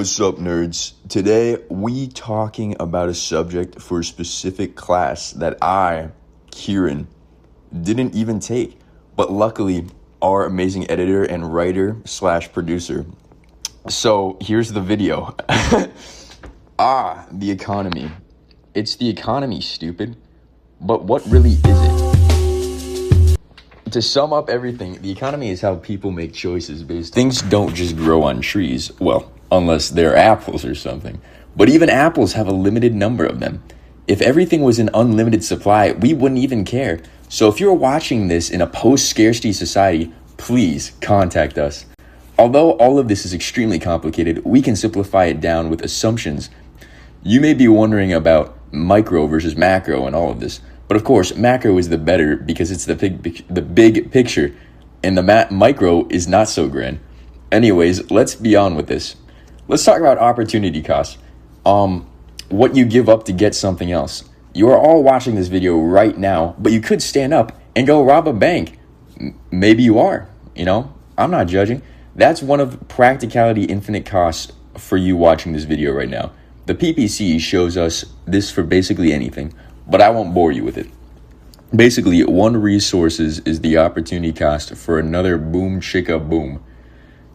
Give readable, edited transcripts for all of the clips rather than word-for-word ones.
What's up, nerds? Today, we talking about a subject for a specific class that I, Kieran, didn't even take. But luckily, our amazing editor and writer slash producer. So, here's the video. The economy. It's the economy, stupid. But what really is it? To sum up everything, the economy is how people make choices based. Things don't just grow on trees. Well, unless they're apples or something. But even apples have a limited number of them. If everything was an unlimited supply, we wouldn't even care. So if you're watching this in a post-scarcity society, please contact us. Although all of this is extremely complicated, we can simplify it down with assumptions. You may be wondering about micro versus macro and all of this. But of course, macro is the better because it's the big picture, and the micro is not so grand. Anyways, let's be on with this. Let's talk about opportunity costs. What you give up to get something else. You are all watching this video right now, but you could stand up and go rob a bank. Maybe you are, I'm not judging. That's one of practicality infinite costs for you watching this video right now. The PPC shows us this for basically anything, but I won't bore you with it. Basically, one resource is the opportunity cost for another boom chicka boom.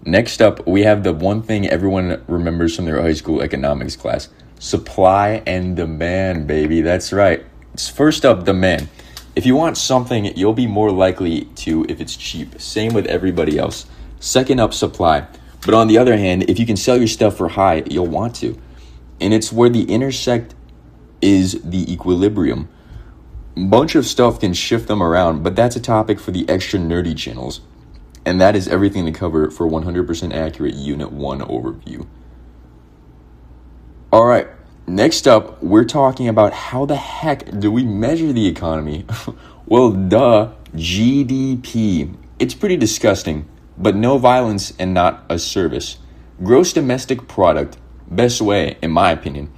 Next up, we have the one thing everyone remembers from their high school economics class. Supply and demand, baby. That's right. First up, demand. If you want something, you'll be more likely to if it's cheap. Same with everybody else. Second up, supply. But on the other hand, if you can sell your stuff for high, you'll want to. And it's where the intersect is the equilibrium. Bunch of stuff can shift them around, but that's a topic for the extra nerdy channels. And that is everything to cover for 100% accurate Unit 1 overview. All right, next up, we're talking about how the heck do we measure the economy? Well, duh, GDP. It's pretty disgusting, but no violence and not a service. Gross domestic product, best way, in my opinion.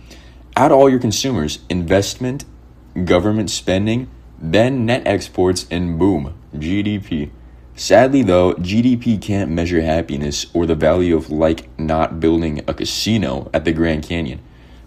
Add all your consumers, investment, government spending, then net exports, and boom, GDP. Sadly, though, GDP can't measure happiness or the value of not building a casino at the Grand Canyon.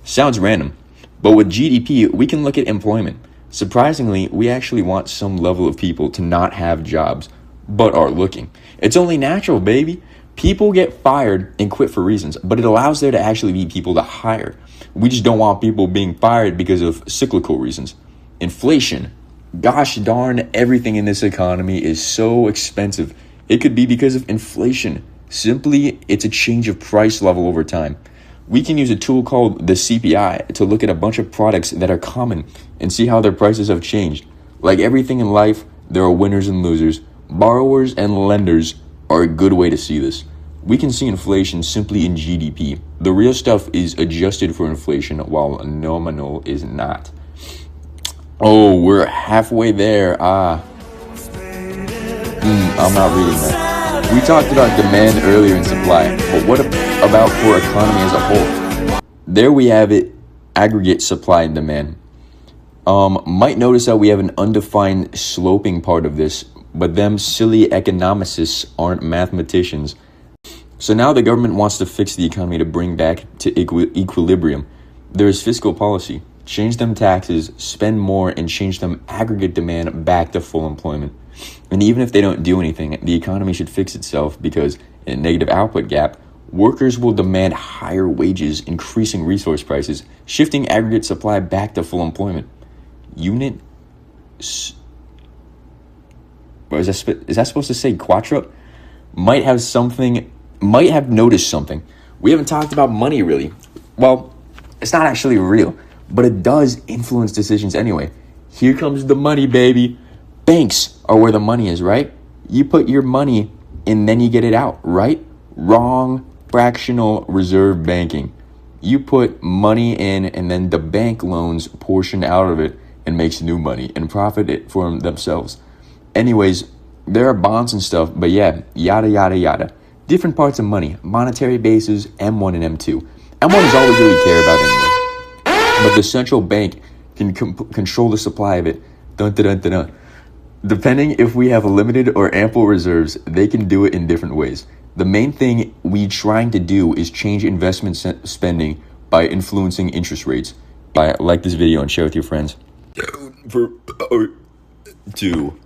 Sounds random, but with GDP, we can look at employment. Surprisingly, we actually want some level of people to not have jobs, but are looking. It's only natural, baby. People get fired and quit for reasons, but it allows there to actually be people to hire. We just don't want people being fired because of cyclical reasons. Inflation. Gosh darn, everything in this economy is so expensive. It could be because of inflation. Simply, it's a change of price level over time. We can use a tool called the CPI to look at a bunch of products that are common and see how their prices have changed. Like everything in life, there are winners and losers. Borrowers and lenders are a good way to see this. We can see inflation simply in GDP. The real stuff is adjusted for inflation while nominal is not. Oh, we're halfway there. I'm not reading that. We talked about demand earlier in supply, but what about for economy as a whole? There we have it, aggregate supply and demand. Might notice that we have an undefined sloping part of this, but them silly economicists aren't mathematicians. So now the government wants to fix the economy to bring back to equilibrium. There is fiscal policy. Change them taxes, spend more, and change them aggregate demand back to full employment. And even if they don't do anything, the economy should fix itself because in a negative output gap, workers will demand higher wages, increasing resource prices, shifting aggregate supply back to full employment. Is that supposed to say quattro? Might have noticed something. We haven't talked about money really. Well, it's not actually real, but it does influence decisions anyway. Here comes the money, baby. Banks are where the money is, right? You put your money and then you get it out, right? Wrong. Fractional reserve banking. You put money in and then the bank loans portion out of it and makes new money and profit it for themselves. Anyways, there are bonds and stuff, but yeah, yada, yada, yada. Different parts of money, monetary bases, M1 and M2. M1 is all we really care about anyway. But the central bank can control the supply of it. Dun, dun, dun, dun, dun. Depending if we have limited or ample reserves, they can do it in different ways. The main thing we trying to do is change investment spending by influencing interest rates. Like this video and share with your friends. For 2